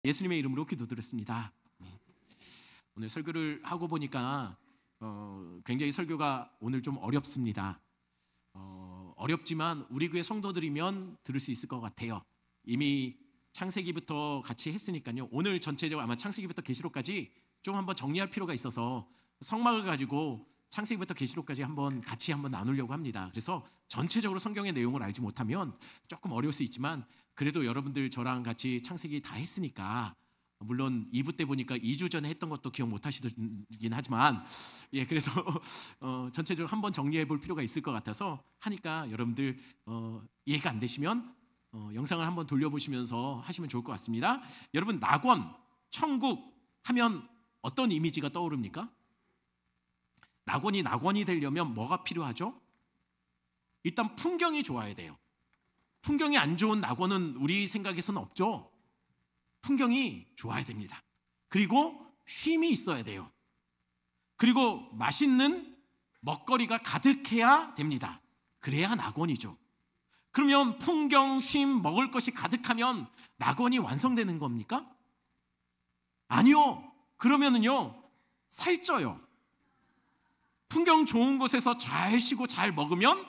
예수님의 이름으로 기도드렸습니다. 오늘 설교를 하고 보니까 굉장히 설교가 오늘 좀 어렵습니다. 어렵지만 우리 교회 성도들이면 들을 수 있을 것 같아요. 이미 창세기부터 같이 했으니까요. 오늘 전체적으로 아마 창세기부터 계시록까지 좀 한번 정리할 필요가 있어서 성막을 가지고 창세기부터 계시록까지 같이 한번 나누려고 합니다. 그래서 전체적으로 성경의 내용을 알지 못하면 조금 어려울 수 있지만 그래도 여러분들 저랑 같이 창세기 다 했으니까, 물론 2부 때 보니까 2주 전에 했던 것도 기억 못 하시긴 하지만 그래도 전체적으로 한번 정리해 볼 필요가 있을 것 같아서 하니까 여러분들 이해가 안 되시면 영상을 한번 돌려보시면서 하시면 좋을 것 같습니다. 여러분, 낙원, 천국 하면 어떤 이미지가 떠오릅니까? 낙원이 되려면 뭐가 필요하죠? 일단 풍경이 좋아야 돼요. 풍경이 안 좋은 낙원은 우리 생각에서는 없죠. 풍경이 좋아야 됩니다. 그리고 쉼이 있어야 돼요. 그리고 맛있는 먹거리가 가득해야 됩니다. 그래야 낙원이죠. 그러면 풍경, 쉼, 먹을 것이 가득하면 낙원이 완성되는 겁니까? 아니요. 그러면은요, 살쪄요. 풍경 좋은 곳에서 잘 쉬고 잘 먹으면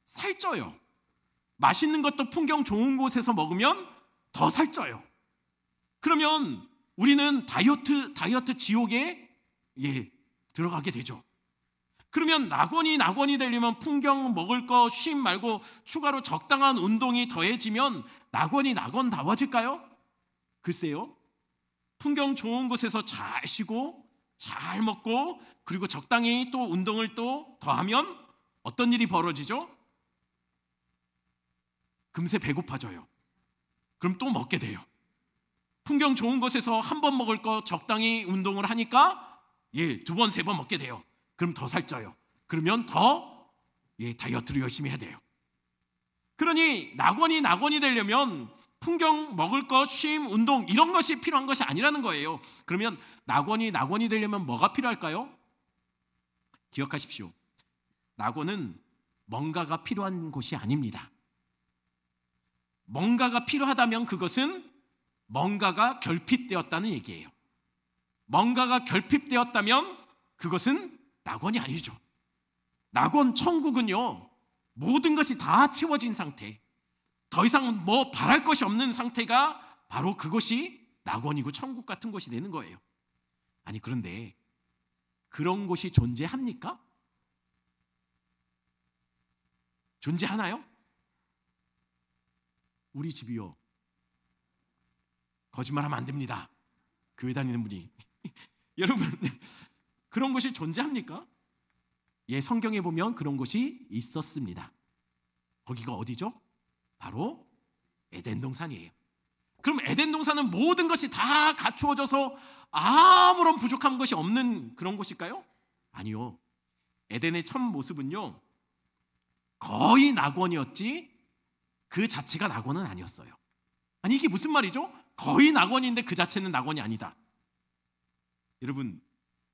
살쪄요. 맛있는 것도 풍경 좋은 곳에서 먹으면 더 살쪄요. 그러면 우리는 다이어트 지옥에 들어가게 되죠. 그러면 낙원이 되려면 풍경, 먹을 거, 쉼 말고 추가로 적당한 운동이 더해지면 낙원이 낙원다워질까요? 글쎄요. 풍경 좋은 곳에서 잘 쉬고 잘 먹고 그리고 적당히 또 운동을 또 더하면 어떤 일이 벌어지죠? 금세 배고파져요. 그럼 또 먹게 돼요. 풍경 좋은 곳에서 한 번 먹을 거 적당히 운동을 하니까 2번, 3번 먹게 돼요. 그럼 더 살쪄요. 그러면 더 다이어트를 열심히 해야 돼요. 그러니 낙원이 되려면 풍경, 먹을 것, 쉼, 운동 이런 것이 필요한 것이 아니라는 거예요. 그러면 낙원이 되려면 뭐가 필요할까요? 기억하십시오. 낙원은 뭔가가 필요한 곳이 아닙니다. 뭔가가 필요하다면 그것은 뭔가가 결핍되었다는 얘기예요. 뭔가가 결핍되었다면 그것은 낙원이 아니죠. 낙원, 천국은요, 모든 것이 다 채워진 상태, 더 이상 뭐 바랄 것이 없는 상태가 바로 그것이 낙원이고 천국 같은 곳이 되는 거예요. 아니, 그런데 그런 곳이 존재합니까? 존재하나요? 우리 집이요. 거짓말하면 안 됩니다. 교회 다니는 분이. 여러분, 그런 곳이 존재합니까? 성경에 보면 그런 곳이 있었습니다. 거기가 어디죠? 바로 에덴 동산이에요. 그럼 에덴 동산은 모든 것이 다 갖추어져서 아무런 부족한 것이 없는 그런 곳일까요? 아니요. 에덴의 첫 모습은요, 거의 낙원이었지 그 자체가 낙원은 아니었어요. 아니, 이게 무슨 말이죠? 거의 낙원인데 그 자체는 낙원이 아니다. 여러분,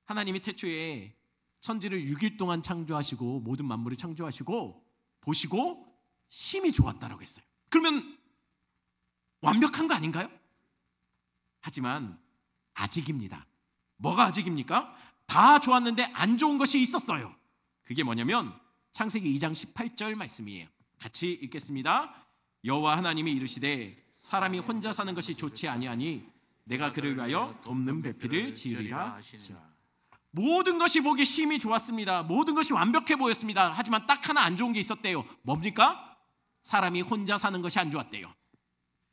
하나님이 태초에 천지를 6일 동안 창조하시고 모든 만물을 창조하시고 보시고 심히 좋았다라고 했어요. 그러면 완벽한 거 아닌가요? 하지만 아직입니다. 뭐가 아직입니까? 다 좋았는데 안 좋은 것이 있었어요. 그게 뭐냐면 창세기 2장 18절 말씀이에요. 같이 읽겠습니다. 여호와 하나님이 이르시되 사람이 혼자 사는 것이 좋지 아니하니 내가 그를 위하여 돕는 배필을 지으리라 하시니라. 모든 것이 보기 심히 좋았습니다. 모든 것이 완벽해 보였습니다. 하지만 딱 하나 안 좋은 게 있었대요. 뭡니까? 사람이 혼자 사는 것이 안 좋았대요.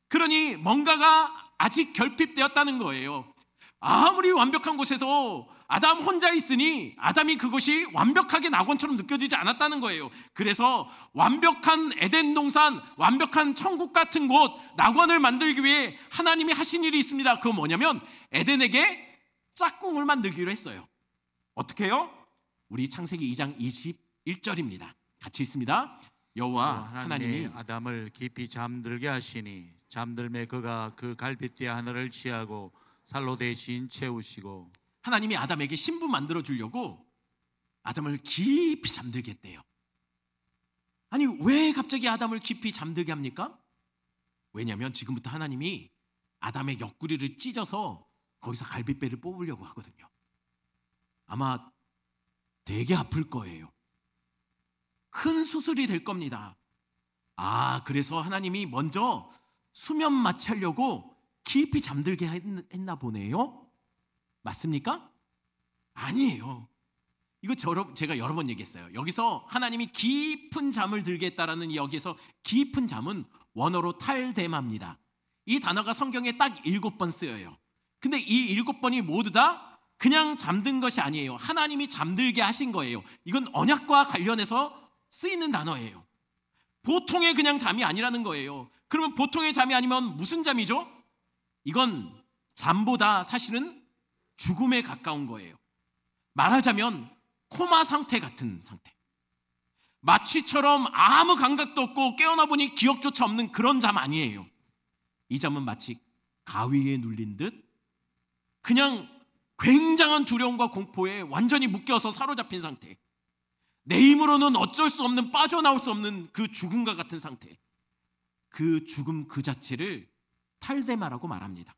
그러니 뭔가가 아직 결핍되었다는 거예요. 아무리 완벽한 곳에서 아담 혼자 있으니 아담이 그것이 완벽하게 낙원처럼 느껴지지 않았다는 거예요. 그래서 완벽한 에덴 동산, 완벽한 천국 같은 곳, 낙원을 만들기 위해 하나님이 하신 일이 있습니다. 그건 뭐냐면 에덴에게 짝꿍을 만들기로 했어요. 어떻게 해요? 우리 창세기 2장 21절입니다. 같이 읽습니다. 여호와 하나님이 아담을 깊이 잠들게 하시니 잠들매 그가 그 갈빗대 하늘을 취하고 살로 대신 채우시고. 하나님이 아담에게 신부 만들어 주려고 아담을 깊이 잠들게 했대요. 아니, 왜 갑자기 아담을 깊이 잠들게 합니까? 왜냐하면 지금부터 하나님이 아담의 옆구리를 찢어서 거기서 갈빗배를 뽑으려고 하거든요. 아마 되게 아플 거예요. 큰 수술이 될 겁니다. 그래서 하나님이 먼저 수면 마취하려고 깊이 잠들게 했나 보네요. 맞습니까? 아니에요. 이거 제가 여러 번 얘기했어요. 여기서 하나님이 깊은 잠을 들게 했다라는 여기서 깊은 잠은 원어로 탈데마입니다. 이 단어가 성경에 딱 7번 쓰여요. 근데 이 7번이 모두 다 그냥 잠든 것이 아니에요. 하나님이 잠들게 하신 거예요. 이건 언약과 관련해서 쓰이는 단어예요. 보통의 그냥 잠이 아니라는 거예요. 그러면 보통의 잠이 아니면 무슨 잠이죠? 이건 잠보다 사실은 죽음에 가까운 거예요. 말하자면 코마 상태 같은 상태. 마취처럼 아무 감각도 없고 깨어나 보니 기억조차 없는 그런 잠 아니에요. 이 잠은 마치 가위에 눌린 듯 그냥 굉장한 두려움과 공포에 완전히 묶여서 사로잡힌 상태. 내 힘으로는 어쩔 수 없는, 빠져나올 수 없는 그 죽음과 같은 상태. 그 죽음 그 자체를 탈데마라고 말합니다.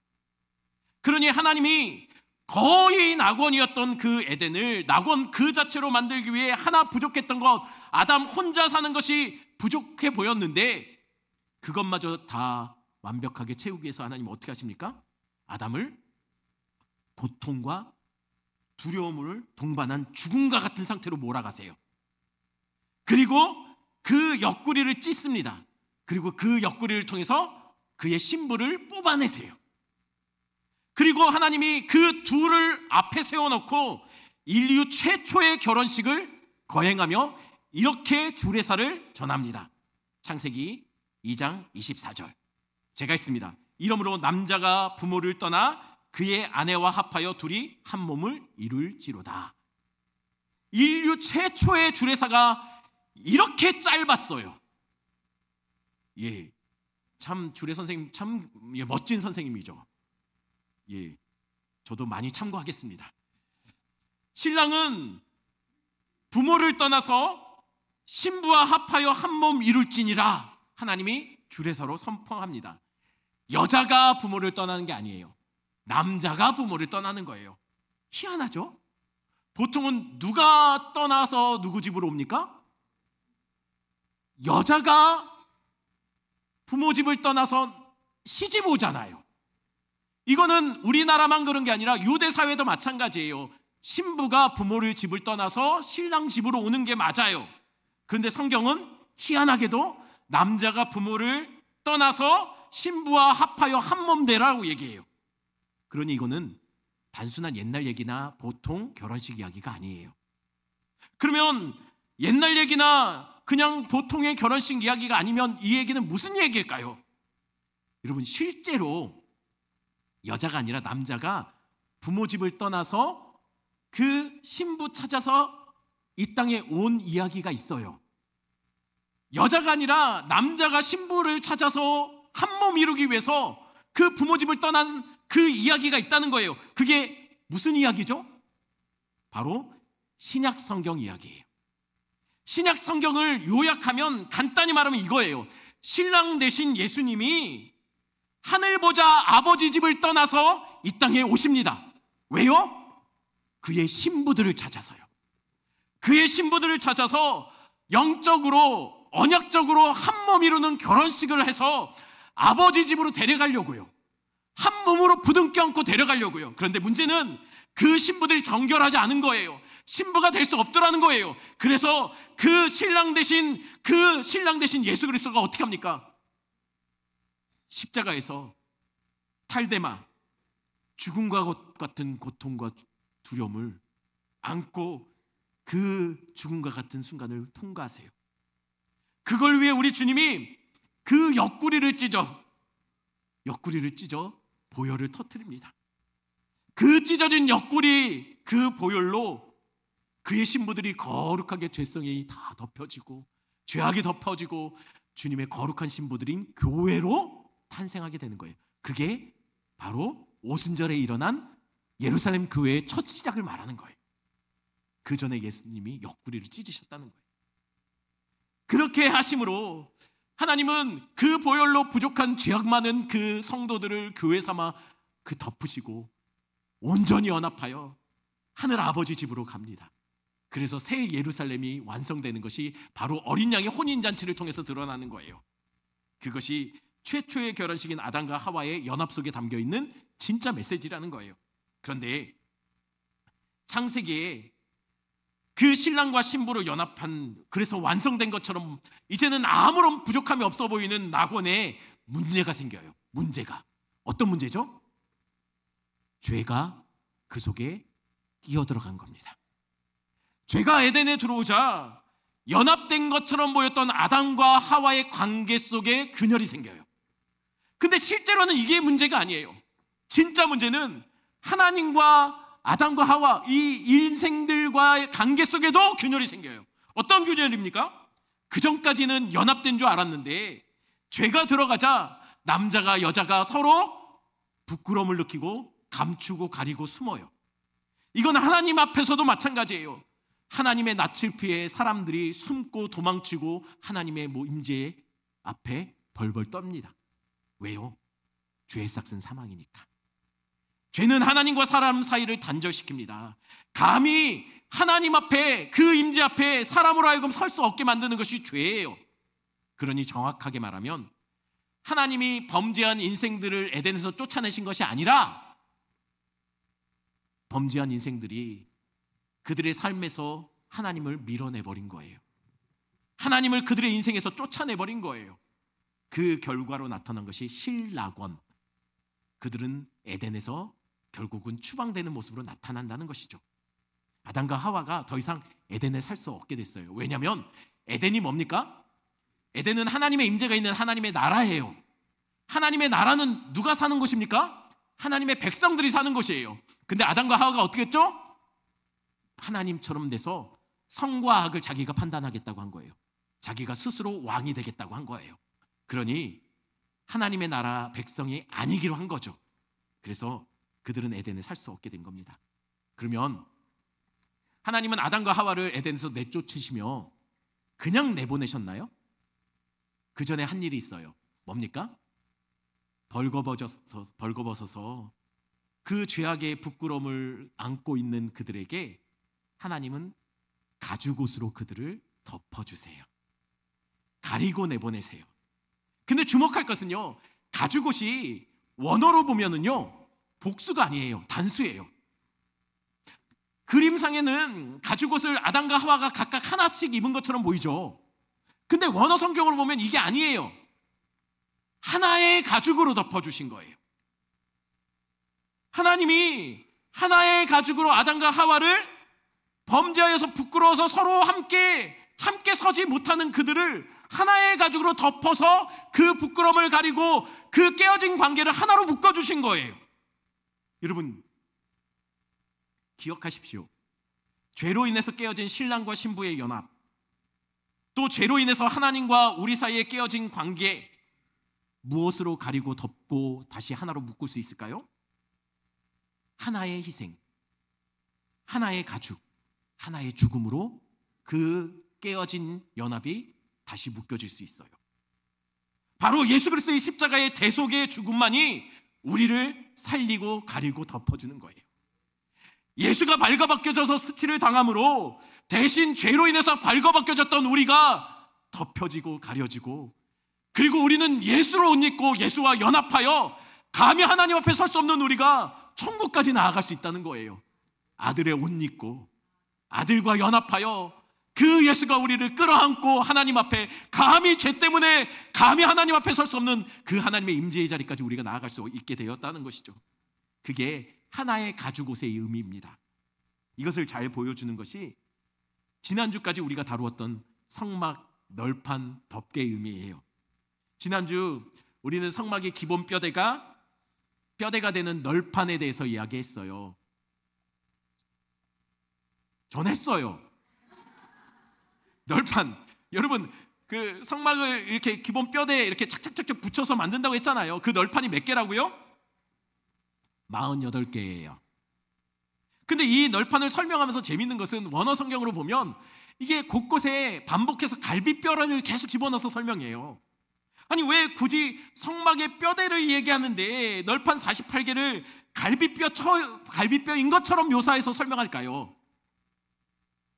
그러니 하나님이 거의 낙원이었던 그 에덴을 낙원 그 자체로 만들기 위해 하나 부족했던 것, 아담 혼자 사는 것이 부족해 보였는데 그것마저 다 완벽하게 채우기 위해서 하나님 어떻게 하십니까? 아담을 고통과 두려움을 동반한 죽음과 같은 상태로 몰아가세요. 그리고 그 옆구리를 찢습니다. 그리고 그 옆구리를 통해서 그의 신부를 뽑아내세요. 그리고 하나님이 그 둘을 앞에 세워놓고 인류 최초의 결혼식을 거행하며 이렇게 주례사를 전합니다. 창세기 2장 24절. 제가 있습니다. 이러므로 남자가 부모를 떠나 그의 아내와 합하여 둘이 한 몸을 이룰지로다. 인류 최초의 주례사가 이렇게 짧았어요. 참 주례 선생님 참 멋진 선생님이죠. 저도 많이 참고하겠습니다. 신랑은 부모를 떠나서 신부와 합하여 한 몸 이룰지니라 하나님이 주례사로 선포합니다. 여자가 부모를 떠나는 게 아니에요. 남자가 부모를 떠나는 거예요. 희한하죠? 보통은 누가 떠나서 누구 집으로 옵니까? 여자가 부모 집을 떠나서 시집 오잖아요. 이거는 우리나라만 그런 게 아니라 유대 사회도 마찬가지예요. 신부가 부모를 집을 떠나서 신랑 집으로 오는 게 맞아요. 그런데 성경은 희한하게도 남자가 부모를 떠나서 신부와 합하여 한 몸 되라고 얘기해요. 그러니 이거는 단순한 옛날 얘기나 보통 결혼식 이야기가 아니에요. 그러면 옛날 얘기나 그냥 보통의 결혼식 이야기가 아니면 이 얘기는 무슨 얘기일까요? 여러분, 실제로 여자가 아니라 남자가 부모 집을 떠나서 그 신부 찾아서 이 땅에 온 이야기가 있어요. 여자가 아니라 남자가 신부를 찾아서 한 몸 이루기 위해서 그 부모 집을 떠난 그 이야기가 있다는 거예요. 그게 무슨 이야기죠? 바로 신약 성경 이야기예요. 신약 성경을 요약하면 간단히 말하면 이거예요. 신랑 되신 예수님이 하늘 보자 아버지 집을 떠나서 이 땅에 오십니다. 왜요? 그의 신부들을 찾아서요. 그의 신부들을 찾아서 영적으로 언약적으로 한 몸 이루는 결혼식을 해서 아버지 집으로 데려가려고요. 한 몸으로 부둥켜 안고 데려가려고요. 그런데 문제는 그 신부들이 정결하지 않은 거예요. 신부가 될 수 없더라는 거예요. 그래서 그 신랑 대신 예수 그리스도가 어떻게 합니까? 십자가에서 탈데마, 죽음과 같은 고통과 두려움을 안고 그 죽음과 같은 순간을 통과하세요. 그걸 위해 우리 주님이 그 옆구리를 찢어 보혈을 터뜨립니다. 그 찢어진 옆구리, 그 보혈로 그의 신부들이 거룩하게 죄성이 다 덮여지고 죄악이 덮어지고 주님의 거룩한 신부들인 교회로 탄생하게 되는 거예요. 그게 바로 오순절에 일어난 예루살렘 교회의 첫 시작을 말하는 거예요. 그 전에 예수님이 옆구리를 찢으셨다는 거예요. 그렇게 하심으로 하나님은 그 보혈로 부족한 죄악 많은 그 성도들을 교회 삼아 그 덮으시고 온전히 연합하여 하늘 아버지 집으로 갑니다. 그래서 새 예루살렘이 완성되는 것이 바로 어린 양의 혼인잔치를 통해서 드러나는 거예요. 그것이 최초의 결혼식인 아담과 하와의 연합 속에 담겨있는 진짜 메시지라는 거예요. 그런데 창세기에 그 신랑과 신부로 연합한, 그래서 완성된 것처럼 이제는 아무런 부족함이 없어 보이는 낙원에 문제가 생겨요. 문제가 어떤 문제죠? 죄가 그 속에 끼어들어간 겁니다. 죄가 에덴에 들어오자 연합된 것처럼 보였던 아담과 하와의 관계 속에 균열이 생겨요. 근데 실제로는 이게 문제가 아니에요. 진짜 문제는 하나님과 아담과 하와 이 인생들과의 관계 속에도 균열이 생겨요. 어떤 균열입니까? 그 전까지는 연합된 줄 알았는데 죄가 들어가자 남자가 여자가 서로 부끄러움을 느끼고 감추고 가리고 숨어요. 이건 하나님 앞에서도 마찬가지예요. 하나님의 낯을 피해 사람들이 숨고 도망치고 하나님의 임재 앞에 벌벌 떱니다. 왜요? 죄의 삭은 사망이니까. 죄는 하나님과 사람 사이를 단절시킵니다. 감히 하나님 앞에, 그 임재 앞에 사람으로 하여금 설 수 없게 만드는 것이 죄예요. 그러니 정확하게 말하면 하나님이 범죄한 인생들을 에덴에서 쫓아내신 것이 아니라 범죄한 인생들이 그들의 삶에서 하나님을 밀어내버린 거예요. 하나님을 그들의 인생에서 쫓아내버린 거예요. 그 결과로 나타난 것이 실낙원. 그들은 에덴에서 결국은 추방되는 모습으로 나타난다는 것이죠. 아담과 하와가 더 이상 에덴에 살 수 없게 됐어요. 왜냐하면 에덴이 뭡니까? 에덴은 하나님의 임재가 있는 하나님의 나라예요. 하나님의 나라는 누가 사는 곳입니까? 하나님의 백성들이 사는 곳이에요. 근데 아담과 하와가 어떻게 했죠? 하나님처럼 돼서 선과 악을 자기가 판단하겠다고 한 거예요. 자기가 스스로 왕이 되겠다고 한 거예요. 그러니 하나님의 나라 백성이 아니기로 한 거죠. 그래서 그들은 에덴에 살 수 없게 된 겁니다. 그러면 하나님은 아담과 하와를 에덴에서 내쫓으시며 그냥 내보내셨나요? 그 전에 한 일이 있어요. 뭡니까? 벌거벗어서 그 죄악의 부끄러움을 안고 있는 그들에게 하나님은 가죽옷으로 그들을 덮어주세요. 가리고 내보내세요. 근데 주목할 것은요, 가죽옷이 원어로 보면은요 복수가 아니에요. 단수예요. 그림상에는 가죽옷을 아담과 하와가 각각 하나씩 입은 것처럼 보이죠. 근데 원어 성경으로 보면 이게 아니에요. 하나의 가죽으로 덮어주신 거예요. 하나님이 하나의 가죽으로 아담과 하와를 범죄하여서 부끄러워서 서로 함께 서지 못하는 그들을 하나의 가죽으로 덮어서 그 부끄러움을 가리고 그 깨어진 관계를 하나로 묶어주신 거예요. 여러분 기억하십시오. 죄로 인해서 깨어진 신랑과 신부의 연합, 또 죄로 인해서 하나님과 우리 사이에 깨어진 관계, 무엇으로 가리고 덮고 다시 하나로 묶을 수 있을까요? 하나의 희생, 하나의 가죽, 하나의 죽음으로 그 깨어진 연합이 다시 묶여질 수 있어요. 바로 예수 그리스도의 십자가의 대속의 죽음만이 우리를 살리고 가리고 덮어주는 거예요. 예수가 발가벗겨져서 수치를 당함으로 대신 죄로 인해서 발가벗겨졌던 우리가 덮여지고 가려지고, 그리고 우리는 예수로 옷 입고 예수와 연합하여 감히 하나님 앞에 설 수 없는 우리가 천국까지 나아갈 수 있다는 거예요. 아들의 옷 입고 아들과 연합하여 그 예수가 우리를 끌어안고 하나님 앞에 감히 죄 때문에 감히 하나님 앞에 설 수 없는 그 하나님의 임재의 자리까지 우리가 나아갈 수 있게 되었다는 것이죠. 그게 하나의 가죽옷의 의미입니다. 이것을 잘 보여주는 것이 지난주까지 우리가 다루었던 성막 널판 덮개의 의미예요. 지난주 우리는 성막의 기본 뼈대가 되는 널판에 대해서 이야기했어요. 전했어요. 널판. 여러분 그 성막을 이렇게 기본 뼈대에 이렇게 착착착착 붙여서 만든다고 했잖아요. 그 널판이 몇 개라고요? 48개예요. 근데 이 널판을 설명하면서 재밌는 것은 원어 성경으로 보면 이게 곳곳에 반복해서 갈비뼈를 계속 집어넣어서 설명해요. 아니 왜 굳이 성막의 뼈대를 얘기하는데 널판 48개를 갈비뼈인 것처럼 묘사해서 설명할까요?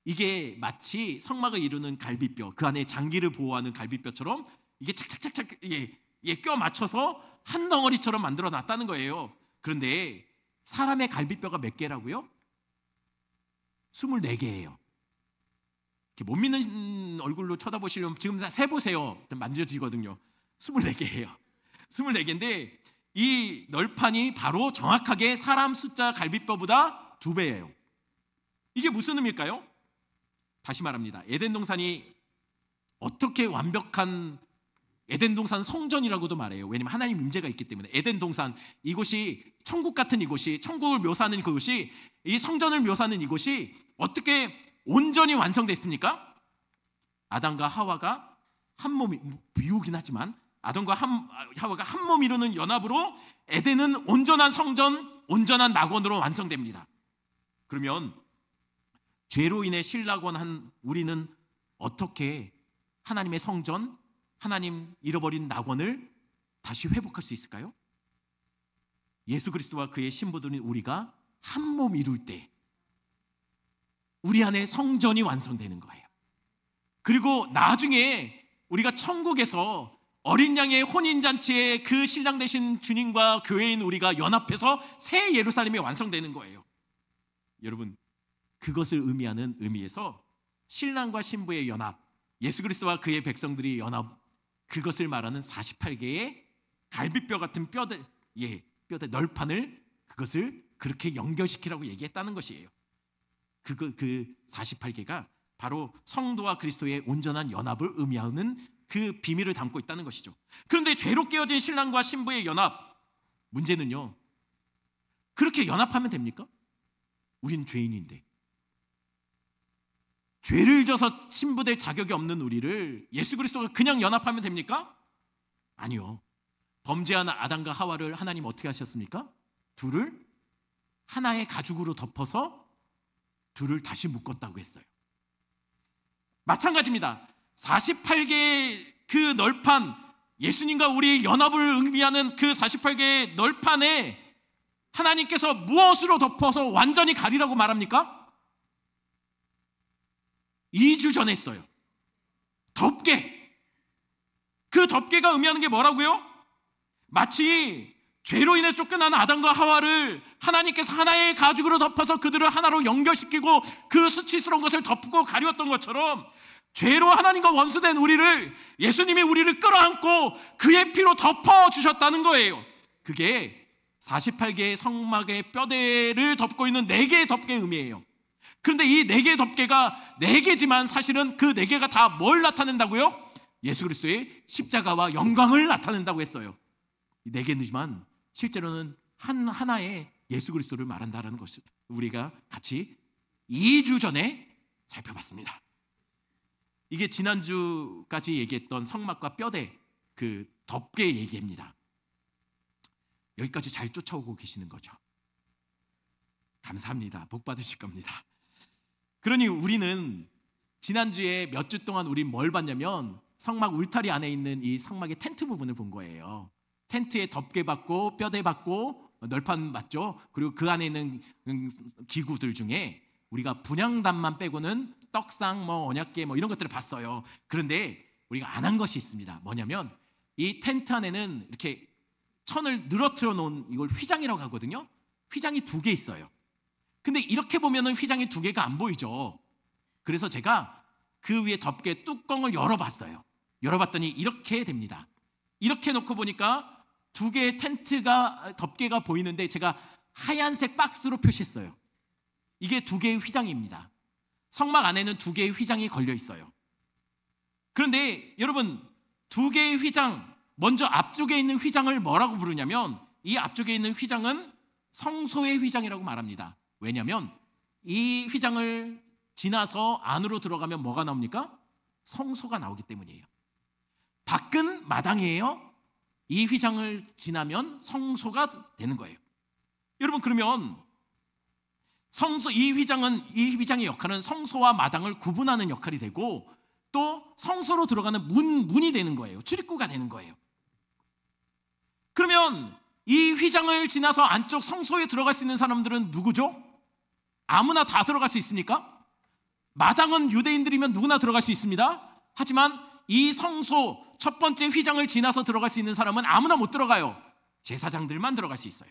이게 마치 성막을 이루는 갈비뼈, 그 안에 장기를 보호하는 갈비뼈처럼 이게 착착착착 껴 맞춰서 한 덩어리처럼 만들어 놨다는 거예요. 그런데 사람의 갈비뼈가 몇 개라고요? 24개예요. 못 믿는 얼굴로 쳐다보시려면 지금 세보세요. 만져지거든요. 24개예요. 24개인데 이 널판이 바로 정확하게 사람 숫자 갈비뼈보다 2배예요. 이게 무슨 의미일까요? 다시 말합니다. 에덴 동산이 어떻게 완벽한 에덴 동산 성전이라고도 말해요. 왜냐하면 하나님 임재가 있기 때문에. 에덴 동산, 이곳이 천국 같은 이곳이, 천국을 묘사하는 그곳이, 이 성전을 묘사하는 이곳이 어떻게 온전히 완성됐습니까? 아담과 하와가 한 몸이, 비유긴 하지만 아담과 하와가 한 몸 이루는 연합으로 에덴은 온전한 성전, 온전한 낙원으로 완성됩니다. 그러면 죄로 인해 실낙원한 우리는 어떻게 하나님의 성전, 하나님 잃어버린 낙원을 다시 회복할 수 있을까요? 예수 그리스도와 그의 신부들인 우리가 한 몸 이룰 때 우리 안에 성전이 완성되는 거예요. 그리고 나중에 우리가 천국에서 어린 양의 혼인잔치에 그 신랑 되신 주님과 교회인 우리가 연합해서 새 예루살렘이 완성되는 거예요. 여러분, 그것을 의미하는 의미에서 신랑과 신부의 연합, 예수 그리스도와 그의 백성들이 연합, 그것을 말하는 48개의 갈비뼈 같은 뼈대 널판을 그것을 그렇게 연결시키라고 얘기했다는 것이에요. 그 48개가 바로 성도와 그리스도의 온전한 연합을 의미하는 그 비밀을 담고 있다는 것이죠. 그런데 죄로 깨어진 신랑과 신부의 연합, 문제는요, 그렇게 연합하면 됩니까? 우린 죄인인데. 죄를 져서 신부될 자격이 없는 우리를 예수 그리스도가 그냥 연합하면 됩니까? 아니요. 범죄한 아담과 하와를 하나님 어떻게 하셨습니까? 둘을 하나의 가죽으로 덮어서 둘을 다시 묶었다고 했어요. 마찬가지입니다. 48개의 그 널판, 예수님과 우리 연합을 의미하는 그 48개의 널판에 하나님께서 무엇으로 덮어서 완전히 가리라고 말합니까? 2주 전에 했어요. 덮개. 그 덮개가 의미하는 게 뭐라고요? 마치 죄로 인해 쫓겨난 아담과 하와를 하나님께서 하나의 가죽으로 덮어서 그들을 하나로 연결시키고 그 수치스러운 것을 덮고 가리웠던 것처럼 죄로 하나님과 원수된 우리를 예수님이 우리를 끌어안고 그의 피로 덮어주셨다는 거예요. 그게 48개의 성막의 뼈대를 덮고 있는 4개의 덮개의 의미예요. 그런데 이 4개의 덮개가 4개지만 사실은 그 4개가 다 뭘 나타낸다고요? 예수 그리스도의 십자가와 영광을 나타낸다고 했어요. 이 4개지만 실제로는 하나의 예수 그리스도를 말한다는 것을 우리가 같이 2주 전에 살펴봤습니다. 이게 지난주까지 얘기했던 성막과 뼈대, 그 덮개 얘기입니다. 여기까지 잘 쫓아오고 계시는 거죠. 감사합니다. 복 받으실 겁니다. 그러니 우리는 지난주에 몇 주 동안 우린 뭘 봤냐면 성막 울타리 안에 있는 이 성막의 텐트 부분을 본 거예요. 텐트에 덮개 받고 뼈대 받고 널판 받죠. 그리고 그 안에 있는 기구들 중에 우리가 분향단만 빼고는 떡상, 언약궤 이런 것들을 봤어요. 그런데 우리가 안 한 것이 있습니다. 뭐냐면 이 텐트 안에는 이렇게 천을 늘어뜨려 놓은 이걸 휘장이라고 하거든요. 휘장이 2개 있어요. 근데 이렇게 보면은 휘장이 2개가 안 보이죠. 그래서 제가 그 위에 덮개 뚜껑을 열어봤어요. 열어봤더니 이렇게 됩니다. 이렇게 놓고 보니까 2개의 텐트가 덮개가 보이는데 제가 하얀색 박스로 표시했어요. 이게 2개의 휘장입니다. 성막 안에는 2개의 휘장이 걸려 있어요. 그런데 여러분, 2개의 휘장, 먼저 앞쪽에 있는 휘장을 뭐라고 부르냐면 이 앞쪽에 있는 휘장은 성소의 휘장이라고 말합니다. 왜냐하면 이 휘장을 지나서 안으로 들어가면 뭐가 나옵니까? 성소가 나오기 때문이에요. 밖은 마당이에요. 이 휘장을 지나면 성소가 되는 거예요. 여러분, 그러면 이 휘장의 역할은 성소와 마당을 구분하는 역할이 되고 또 성소로 들어가는 문이 되는 거예요. 출입구가 되는 거예요. 그러면 이 휘장을 지나서 안쪽 성소에 들어갈 수 있는 사람들은 누구죠? 아무나 다 들어갈 수 있습니까? 마당은 유대인들이면 누구나 들어갈 수 있습니다. 하지만 이 성소 첫 번째 휘장을 지나서 들어갈 수 있는 사람은 아무나 못 들어가요. 제사장들만 들어갈 수 있어요.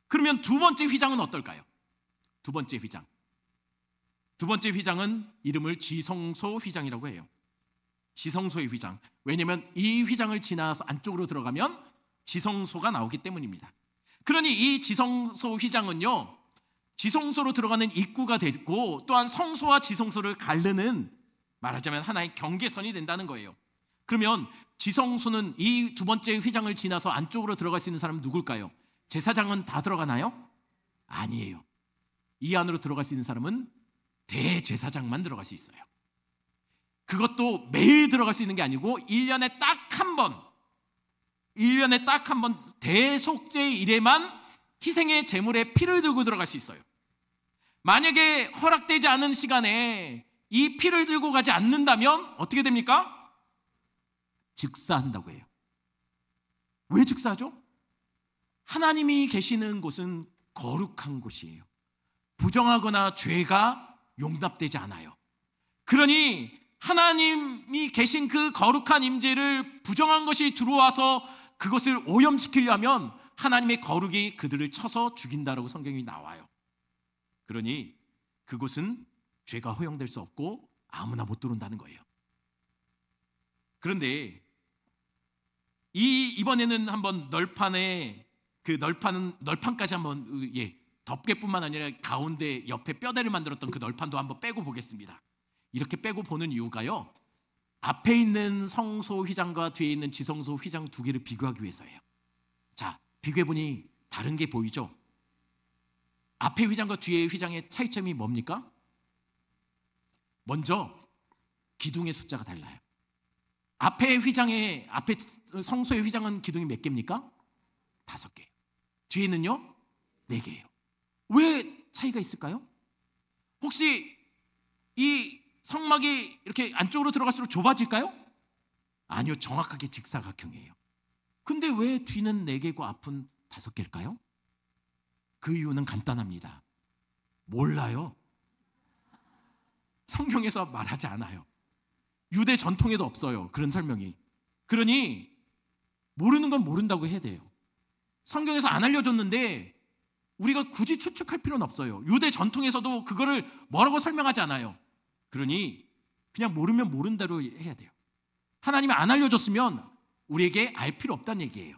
그러면 두 번째 휘장은 어떨까요? 두 번째 휘장은 이름을 지성소 휘장이라고 해요. 지성소의 휘장. 왜냐하면 이 휘장을 지나서 안쪽으로 들어가면 지성소가 나오기 때문입니다. 그러니 이 지성소 휘장은요, 지성소로 들어가는 입구가 되고 또한 성소와 지성소를 가르는, 말하자면 하나의 경계선이 된다는 거예요. 그러면 지성소는 이 두 번째 휘장을 지나서 안쪽으로 들어갈 수 있는 사람은 누굴까요? 제사장은 다 들어가나요? 아니에요. 이 안으로 들어갈 수 있는 사람은 대제사장만 들어갈 수 있어요. 그것도 매일 들어갈 수 있는 게 아니고 1년에 딱 한 번 대속죄일에만 희생의 제물에 피를 들고 들어갈 수 있어요. 만약에 허락되지 않은 시간에 이 피를 들고 가지 않는다면 어떻게 됩니까? 즉사한다고 해요. 왜 즉사하죠? 하나님이 계시는 곳은 거룩한 곳이에요. 부정하거나 죄가 용납되지 않아요. 그러니 하나님이 계신 그 거룩한 임재를 부정한 것이 들어와서 그것을 오염시키려면 하나님의 거룩이 그들을 쳐서 죽인다라고 성경이 나와요. 그러니 그곳은 죄가 허용될 수 없고 아무나 못 들어온다는 거예요. 그런데 이번에는 한번 널판까지 한번 덮개뿐만 아니라 가운데 옆에 뼈대를 만들었던 그 널판도 한번 빼고 보겠습니다. 이렇게 빼고 보는 이유가요, 앞에 있는 성소 휘장과 뒤에 있는 지성소 휘장 두 개를 비교하기 위해서예요. 자, 비교해보니 다른 게 보이죠? 앞에 휘장과 뒤에 휘장의 차이점이 뭡니까? 먼저 기둥의 숫자가 달라요. 앞에 성소의 휘장은 기둥이 몇 개입니까? 5개. 뒤에는요? 4개예요. 왜 차이가 있을까요? 혹시 이 성막이 이렇게 안쪽으로 들어갈수록 좁아질까요? 아니요, 정확하게 직사각형이에요. 근데 왜 뒤는 4개고 앞은 5개일까요? 그 이유는 간단합니다. 몰라요. 성경에서 말하지 않아요. 유대 전통에도 없어요, 그런 설명이. 그러니 모르는 건 모른다고 해야 돼요. 성경에서 안 알려줬는데 우리가 굳이 추측할 필요는 없어요. 유대 전통에서도 그거를 뭐라고 설명하지 않아요. 그러니 그냥 모르면 모른 대로 해야 돼요. 하나님이 안 알려줬으면 우리에게 알 필요 없다는 얘기예요.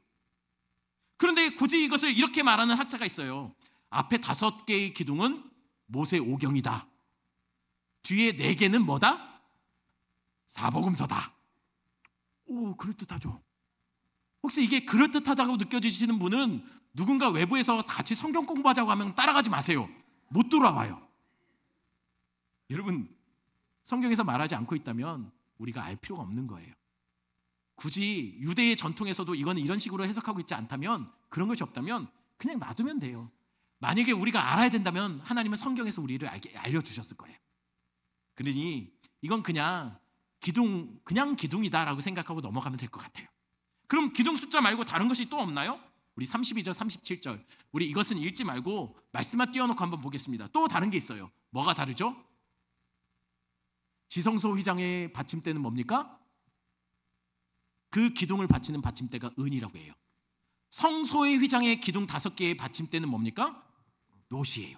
그런데 굳이 이것을 이렇게 말하는 학자가 있어요. 앞에 5개의 기둥은 모세 오경이다. 뒤에 4개는 뭐다? 사복음서다. 오, 그럴듯하죠. 혹시 이게 그럴듯하다고 느껴지시는 분은 누군가 외부에서 같이 성경 공부하자고 하면 따라가지 마세요. 못 돌아와요. 여러분, 성경에서 말하지 않고 있다면 우리가 알 필요가 없는 거예요. 굳이 유대의 전통에서도 이거는 이런 식으로 해석하고 있지 않다면, 그런 것이 없다면 그냥 놔두면 돼요. 만약에 우리가 알아야 된다면 하나님은 성경에서 우리를 알려주셨을 거예요. 그러니 이건 그냥 기둥이다라고 생각하고 넘어가면 될 것 같아요. 그럼 기둥 숫자 말고 다른 것이 또 없나요? 우리 32절, 37절. 우리 이것은 읽지 말고 말씀만 띄워놓고 한번 보겠습니다. 또 다른 게 있어요. 뭐가 다르죠? 지성소 휘장의 받침대는 뭡니까? 그 기둥을 받치는 받침대가 은이라고 해요. 성소의 휘장의 기둥 5개의 받침대는 뭡니까? 놋이에요.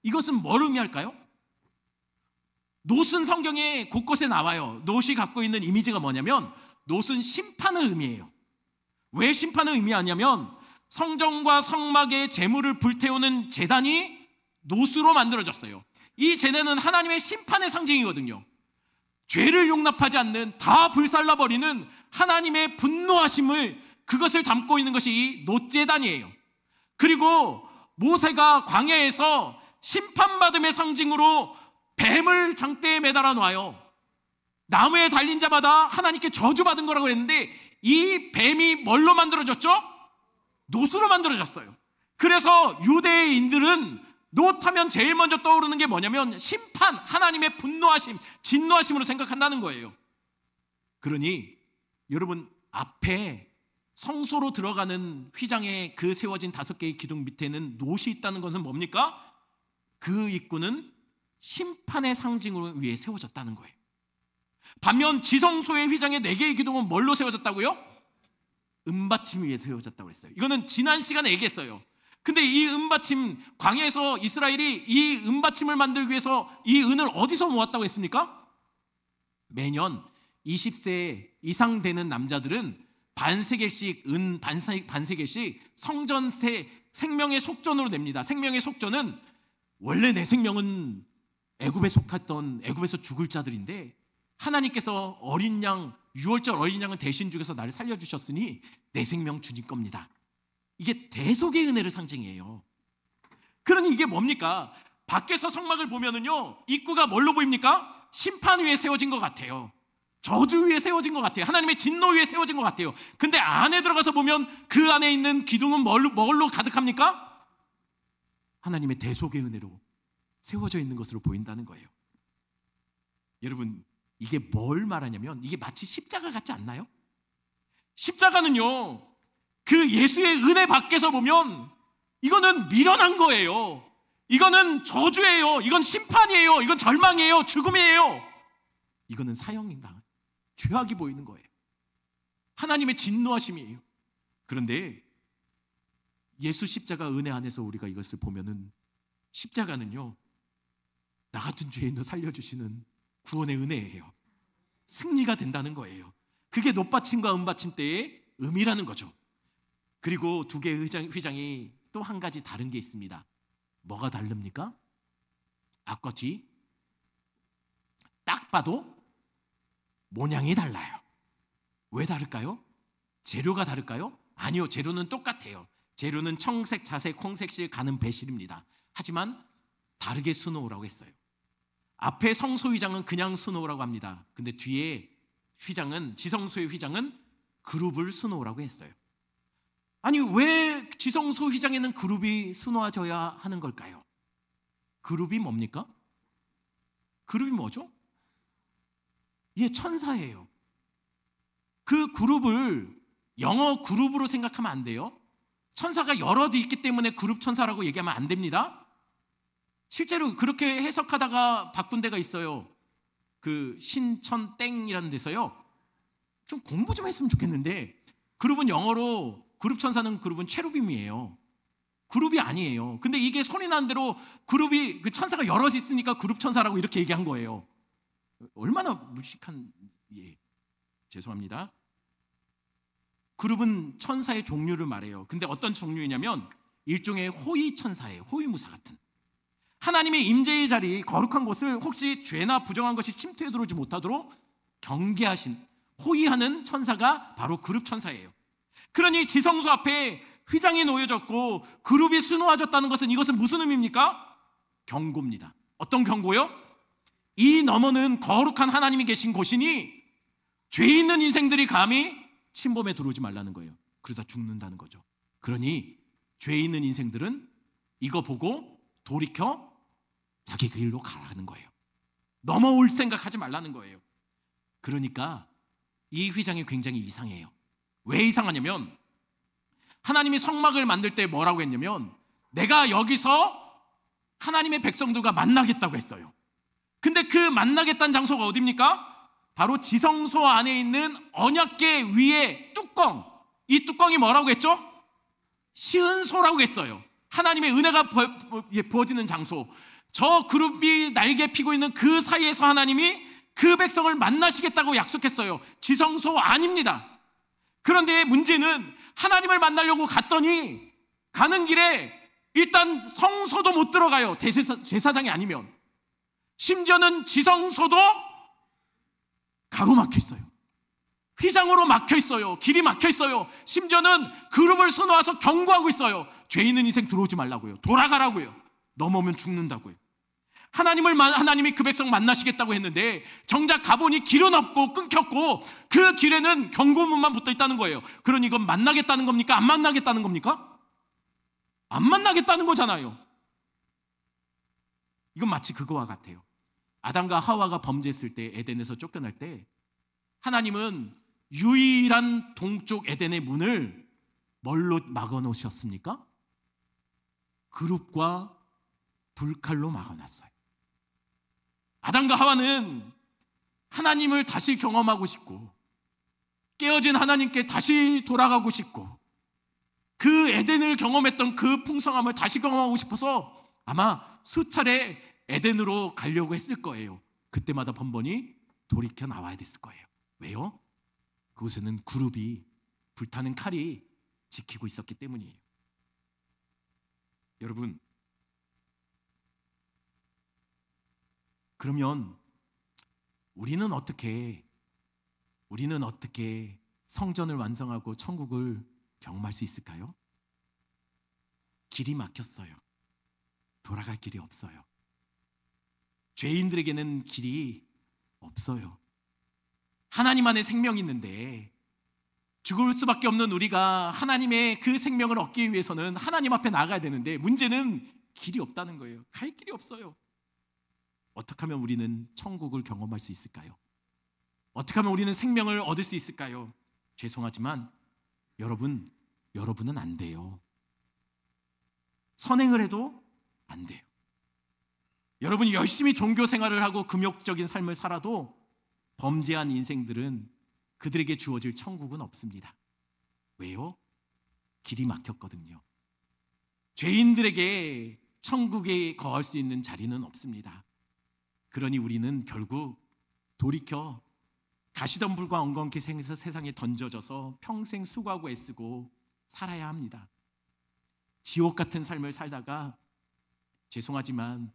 이것은 뭘 의미할까요? 놋은 성경에 곳곳에 나와요. 놋이 갖고 있는 이미지가 뭐냐면 놋은 심판을 의미해요. 왜 심판을 의미하냐면 성전과 성막의 제물을 불태우는 제단이 놋으로 만들어졌어요. 이 제단은 하나님의 심판의 상징이거든요. 죄를 용납하지 않는, 다 불살라버리는 하나님의 분노하심을, 그것을 담고 있는 것이 이 놋제단이에요. 그리고 모세가 광야에서 심판받음의 상징으로 뱀을 장대에 매달아 놔요. 나무에 달린 자마다 하나님께 저주받은 거라고 했는데 이 뱀이 뭘로 만들어졌죠? 놋으로 만들어졌어요. 그래서 유대인들은 롯하면 제일 먼저 떠오르는 게 뭐냐면 심판, 하나님의 분노하심, 진노하심으로 생각한다는 거예요. 그러니 여러분, 앞에 성소로 들어가는 휘장에 그 세워진 5개의 기둥 밑에는 놋이 있다는 것은 뭡니까? 그 입구는 심판의 상징으로 위에 세워졌다는 거예요. 반면 지성소의 휘장의 4개의 기둥은 뭘로 세워졌다고요? 은받침 위에 세워졌다고 했어요. 이거는 지난 시간에 얘기했어요. 근데 이 은받침, 광야에서 이스라엘이 이 은받침을 만들기 위해서 이 은을 어디서 모았다고 했습니까? 매년 20세 이상 되는 남자들은 반세겔씩, 은 반세겔씩 성전 생명의 속전으로 냅니다. 생명의 속전은 원래 내 생명은 애굽에 속했던, 애굽에서 죽을 자들인데 하나님께서 어린 양, 6월절 어린 양을 대신 죽여서 나를 살려주셨으니 내 생명 주님 겁니다. 이게 대속의 은혜를 상징해요. 그러니 이게 뭡니까? 밖에서 성막을 보면은요, 입구가 뭘로 보입니까? 심판 위에 세워진 것 같아요. 저주 위에 세워진 것 같아요. 하나님의 진노 위에 세워진 것 같아요. 근데 안에 들어가서 보면 그 안에 있는 기둥은 뭘로 가득합니까? 하나님의 대속의 은혜로 세워져 있는 것으로 보인다는 거예요. 여러분, 이게 뭘 말하냐면 이게 마치 십자가 같지 않나요? 십자가는요, 그 예수의 은혜 밖에서 보면 이거는 미련한 거예요. 이거는 저주예요. 이건 심판이에요. 이건 절망이에요. 죽음이에요. 이거는 사형이다. 죄악이 보이는 거예요. 하나님의 진노하심이에요. 그런데 예수 십자가 은혜 안에서 우리가 이것을 보면은 십자가는요, 나 같은 죄인도 살려주시는 구원의 은혜예요. 승리가 된다는 거예요. 그게 놋받침과 은받침 때의 의미라는 거죠. 그리고 2개의 휘장이 또 한 가지 다른 게 있습니다. 뭐가 다릅니까? 앞과 뒤 딱 봐도 모양이 달라요. 왜 다를까요? 재료가 다를까요? 아니요, 재료는 똑같아요. 재료는 청색, 자색, 홍색실 가는 배실입니다. 하지만 다르게 수놓으라고 했어요. 앞에 성소 휘장은 그냥 수놓으라고 합니다. 근데 뒤에 휘장은, 지성소의 휘장은 그룹을 수놓으라고 했어요. 아니, 왜 지성소 휘장에는 그룹이 수놓아져야 하는 걸까요? 그룹이 뭡니까? 그룹이 뭐죠? 이게 천사예요. 그 그룹을 영어 그룹으로 생각하면 안 돼요. 천사가 여럿이 있기 때문에 그룹 천사라고 얘기하면 안 됩니다. 실제로 그렇게 해석하다가 바꾼 데가 있어요. 그 신천땡이라는 데서요, 좀 공부 좀 했으면 좋겠는데, 그룹은 영어로, 그룹 천사는 그룹은 체루빔이에요. 그룹이 아니에요. 근데 이게 소리 나는 대로 그룹이, 그 천사가 여럿 있으니까 그룹 천사라고 이렇게 얘기한 거예요. 얼마나 무식한, 예, 죄송합니다. 그룹은 천사의 종류를 말해요. 근데 어떤 종류이냐면 일종의 호위 천사예요. 호위무사 같은. 하나님의 임재의 자리, 거룩한 곳을 혹시 죄나 부정한 것이 침투해 들어오지 못하도록 경계하신, 호위하는 천사가 바로 그룹 천사예요. 그러니 지성소 앞에 휘장이 놓여졌고 그룹이 수놓아졌다는 것은, 이것은 무슨 의미입니까? 경고입니다. 어떤 경고요? 이 너머는 거룩한 하나님이 계신 곳이니 죄 있는 인생들이 감히 침범에 들어오지 말라는 거예요. 그러다 죽는다는 거죠. 그러니 죄 있는 인생들은 이거 보고 돌이켜 자기 그 길로 가라는 거예요. 넘어올 생각하지 말라는 거예요. 그러니까 이 휘장이 굉장히 이상해요. 왜 이상하냐면, 하나님이 성막을 만들 때 뭐라고 했냐면, 내가 여기서 하나님의 백성들과 만나겠다고 했어요. 근데 그 만나겠다는 장소가 어디입니까? 바로 지성소 안에 있는 언약궤 위에 뚜껑, 이 뚜껑이 뭐라고 했죠? 시은소라고 했어요. 하나님의 은혜가 부어지는 장소. 저 그룹이 날개 피고 있는 그 사이에서 하나님이 그 백성을 만나시겠다고 약속했어요. 지성소 아닙니다. 그런데 문제는 하나님을 만나려고 갔더니 가는 길에 일단 성소도 못 들어가요. 제사장이 아니면. 심지어는 지성소도 가로막혀 있어요. 휘장으로 막혀 있어요. 길이 막혀 있어요. 심지어는 그룹을 수놓아서 경고하고 있어요. 죄 있는 인생 들어오지 말라고요. 돌아가라고요. 넘어오면 죽는다고요. 하나님이 그 백성 만나시겠다고 했는데 정작 가보니 길은 없고 끊겼고 그 길에는 경고문만 붙어 있다는 거예요. 그러니 이건 만나겠다는 겁니까? 안 만나겠다는 겁니까? 안 만나겠다는 거잖아요. 이건 마치 그거와 같아요. 아담과 하와가 범죄했을 때, 에덴에서 쫓겨날 때 하나님은 유일한 동쪽 에덴의 문을 뭘로 막아 놓으셨습니까? 그룹과 불칼로 막아 놨어요. 아담과 하와는 하나님을 다시 경험하고 싶고, 깨어진 하나님께 다시 돌아가고 싶고, 그 에덴을 경험했던 그 풍성함을 다시 경험하고 싶어서 아마 수차례 에덴으로 가려고 했을 거예요. 그때마다 번번이 돌이켜 나와야 됐을 거예요. 왜요? 그곳에는 그룹이, 불타는 칼이 지키고 있었기 때문이에요. 여러분, 그러면 우리는 어떻게 성전을 완성하고 천국을 경험할 수 있을까요? 길이 막혔어요. 돌아갈 길이 없어요. 죄인들에게는 길이 없어요. 하나님 안에 생명이 있는데 죽을 수밖에 없는 우리가 하나님의 그 생명을 얻기 위해서는 하나님 앞에 나가야 되는데, 문제는 길이 없다는 거예요. 갈 길이 없어요. 어떻게 하면 우리는 천국을 경험할 수 있을까요? 어떻게 하면 우리는 생명을 얻을 수 있을까요? 죄송하지만 여러분은 안 돼요. 선행을 해도 안 돼요. 여러분이 열심히 종교 생활을 하고 금욕적인 삶을 살아도 범죄한 인생들은 그들에게 주어질 천국은 없습니다. 왜요? 길이 막혔거든요. 죄인들에게 천국에 거할 수 있는 자리는 없습니다. 그러니 우리는 결국 돌이켜 가시덤불과 엉겅퀴 세상에 던져져서 평생 수고하고 애쓰고 살아야 합니다. 지옥 같은 삶을 살다가 죄송하지만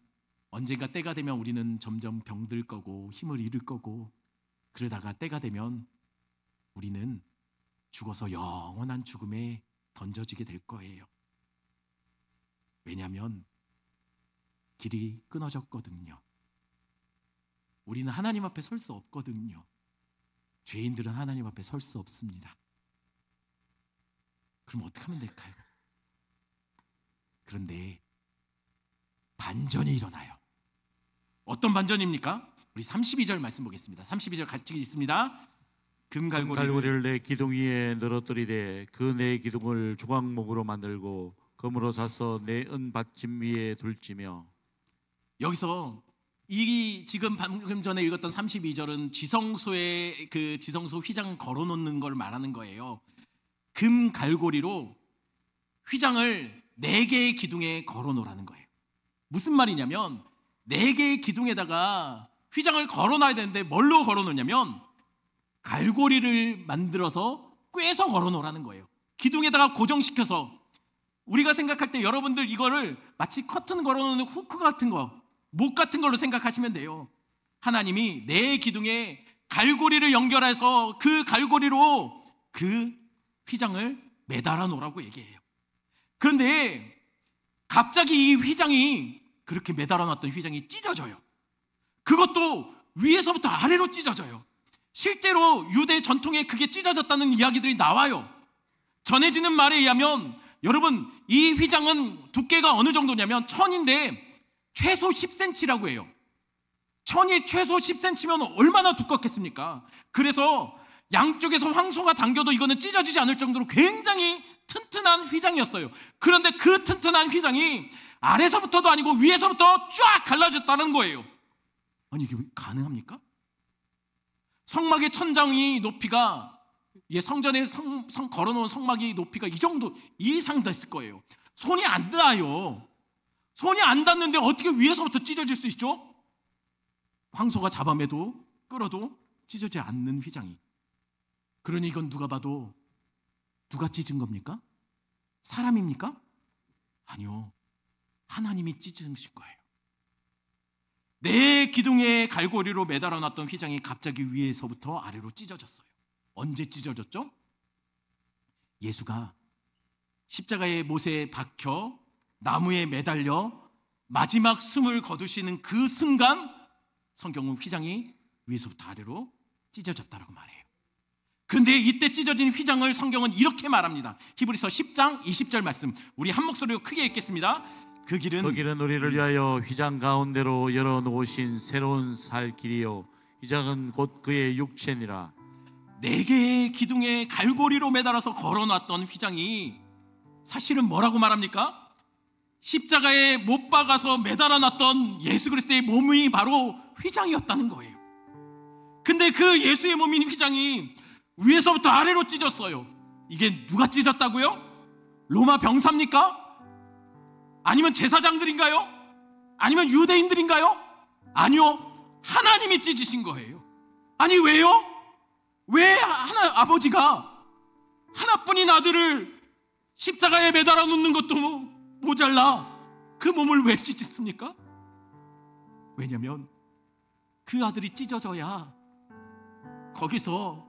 언젠가 때가 되면 우리는 점점 병들 거고 힘을 잃을 거고, 그러다가 때가 되면 우리는 죽어서 영원한 죽음에 던져지게 될 거예요. 왜냐하면 길이 끊어졌거든요. 우리는 하나님 앞에 설 수 없거든요. 죄인들은 하나님 앞에 설 수 없습니다. 그럼 어떻게 하면 될까요? 그런데 반전이 일어나요. 어떤 반전입니까? 우리 32절 말씀 보겠습니다. 32절 같이 읽습니다. 금갈고리를 내 기둥 위에 늘어뜨리되 그 내 기둥을 조각목으로 만들고 금으로 사서 내 은 받침 위에 둘지며. 여기서 이 지금 방금 전에 읽었던 32절은 지성소에 그 지성소 휘장 걸어놓는 걸 말하는 거예요. 금 갈고리로 휘장을 4개의 기둥에 걸어놓으라는 거예요. 무슨 말이냐면 4개의 기둥에다가 휘장을 걸어놔야 되는데 뭘로 걸어놓냐면 갈고리를 만들어서 꿰서 걸어놓으라는 거예요. 기둥에다가 고정시켜서. 우리가 생각할 때 여러분들 이거를 마치 커튼 걸어놓는 후크 같은 거, 목 같은 걸로 생각하시면 돼요. 하나님이 내 기둥에 갈고리를 연결해서 그 갈고리로 그 휘장을 매달아 놓으라고 얘기해요. 그런데 갑자기 이 휘장이, 그렇게 매달아 놨던 휘장이 찢어져요. 그것도 위에서부터 아래로 찢어져요. 실제로 유대 전통에 그게 찢어졌다는 이야기들이 나와요. 전해지는 말에 의하면, 여러분, 이 휘장은 두께가 어느 정도냐면 천인데 최소 10cm라고 해요. 천이 최소 10cm면 얼마나 두껍겠습니까? 그래서 양쪽에서 황소가 당겨도 이거는 찢어지지 않을 정도로 굉장히 튼튼한 휘장이었어요. 그런데 그 튼튼한 휘장이 아래서부터도 아니고 위에서부터 쫙 갈라졌다는 거예요. 아니 이게 가능합니까? 성막의 천장이 높이가, 성전에 걸어놓은 성막이 높이가 이 정도 이상 됐을 거예요. 손이 안 닿아요. 손이 안 닿는데 어떻게 위에서부터 찢어질 수 있죠? 황소가 잡아매도 끌어도 찢어지지 않는 휘장이. 그러니 이건 누가 봐도 누가 찢은 겁니까? 사람입니까? 아니요, 하나님이 찢으신 거예요. 내 기둥에 갈고리로 매달아 놨던 휘장이 갑자기 위에서부터 아래로 찢어졌어요. 언제 찢어졌죠? 예수가 십자가의 못에 박혀 나무에 매달려 마지막 숨을 거두시는 그 순간 성경은 휘장이 위에서부터 아래로 찢어졌다라고 말해요. 그런데 이때 찢어진 휘장을 성경은 이렇게 말합니다. 히브리서 10장 20절 말씀, 우리 한 목소리로 크게 읽겠습니다. 그 길은 우리를 위하여 휘장 가운데로 열어놓으신 새로운 살 길이요 휘장은 곧 그의 육체니라. 4개의 기둥에 갈고리로 매달아서 걸어놨던 휘장이 사실은 뭐라고 말합니까? 십자가에 못 박아서 매달아놨던 예수 그리스도의 몸이 바로 휘장이었다는 거예요. 근데 그 예수의 몸인 휘장이 위에서부터 아래로 찢었어요. 이게 누가 찢었다고요? 로마 병사입니까? 아니면 제사장들인가요? 아니면 유대인들인가요? 아니요, 하나님이 찢으신 거예요. 아니 왜요? 왜 아버지가 하나뿐인 아들을 십자가에 매달아 놓는 것도 모자라 그 몸을 왜 찢었습니까? 왜냐면 그 아들이 찢어져야 거기서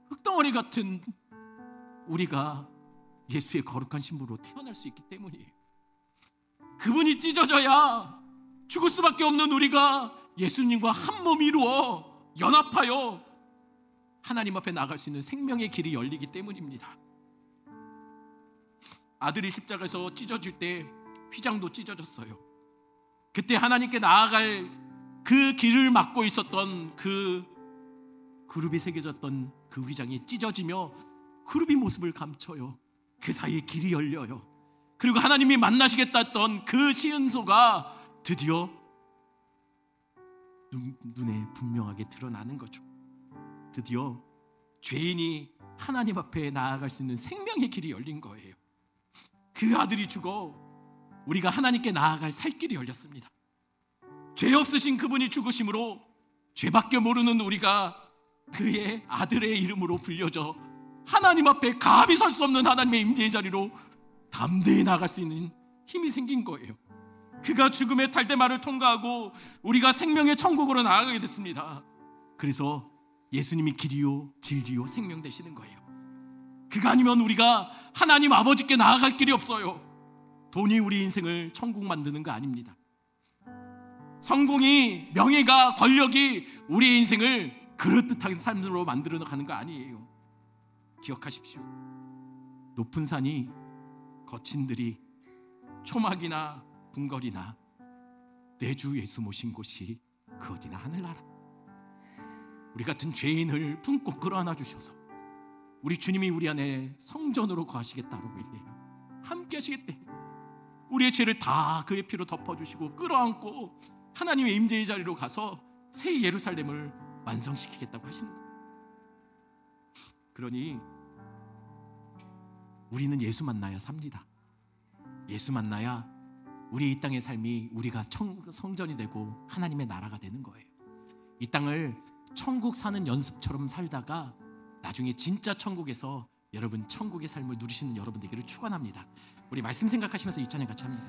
흙덩어리 같은 우리가 예수의 거룩한 신부로 태어날 수 있기 때문이에요. 그분이 찢어져야 죽을 수밖에 없는 우리가 예수님과 한 몸 이루어 연합하여 하나님 앞에 나아갈 수 있는 생명의 길이 열리기 때문입니다. 아들이 십자가에서 찢어질 때 휘장도 찢어졌어요. 그때 하나님께 나아갈 그 길을 막고 있었던 그 그룹이 새겨졌던 그 휘장이 찢어지며 그룹이 모습을 감춰요. 그 사이에 길이 열려요. 그리고 하나님이 만나시겠다 했던 그 시은소가 드디어 눈에 분명하게 드러나는 거죠. 드디어 죄인이 하나님 앞에 나아갈 수 있는 생명의 길이 열린 거예요. 그 아들이 죽어 우리가 하나님께 나아갈 살 길이 열렸습니다. 죄 없으신 그분이 죽으심으로 죄밖에 모르는 우리가 그의 아들의 이름으로 불려져 하나님 앞에 감히 설 수 없는 하나님의 임재의 자리로 담대히 나갈 수 있는 힘이 생긴 거예요. 그가 죽음의 탈대마를 통과하고 우리가 생명의 천국으로 나아가게 됐습니다. 그래서 예수님이 길이요 진리요 생명 되시는 거예요. 그가 아니면 우리가 하나님 아버지께 나아갈 길이 없어요. 돈이 우리 인생을 천국 만드는 거 아닙니다. 성공이, 명예가, 권력이 우리의 인생을 그럴듯한 삶으로 만들어 가는 거 아니에요. 기억하십시오. 높은 산이, 거친 들이, 초막이나 궁궐이나 내 주 예수 모신 곳이 그 어디나 하늘나라. 우리 같은 죄인을 품고 끌어안아 주셔서 우리 주님이 우리 안에 성전으로 거하시겠다고 얘기해요. 함께 하시겠대. 우리의 죄를 다 그의 피로 덮어주시고 끌어안고 하나님의 임재의 자리로 가서 새 예루살렘을 완성시키겠다고 하시는 거예요. 그러니 우리는 예수 만나야 삽니다. 예수 만나야 우리 이 땅의 삶이 우리가 성전이 되고 하나님의 나라가 되는 거예요. 이 땅을 천국 사는 연습처럼 살다가 나중에 진짜 천국에서 여러분 천국의 삶을 누리시는 여러분 되기를 축원합니다. 우리 말씀 생각하시면서 이 찬양 같이 합니다.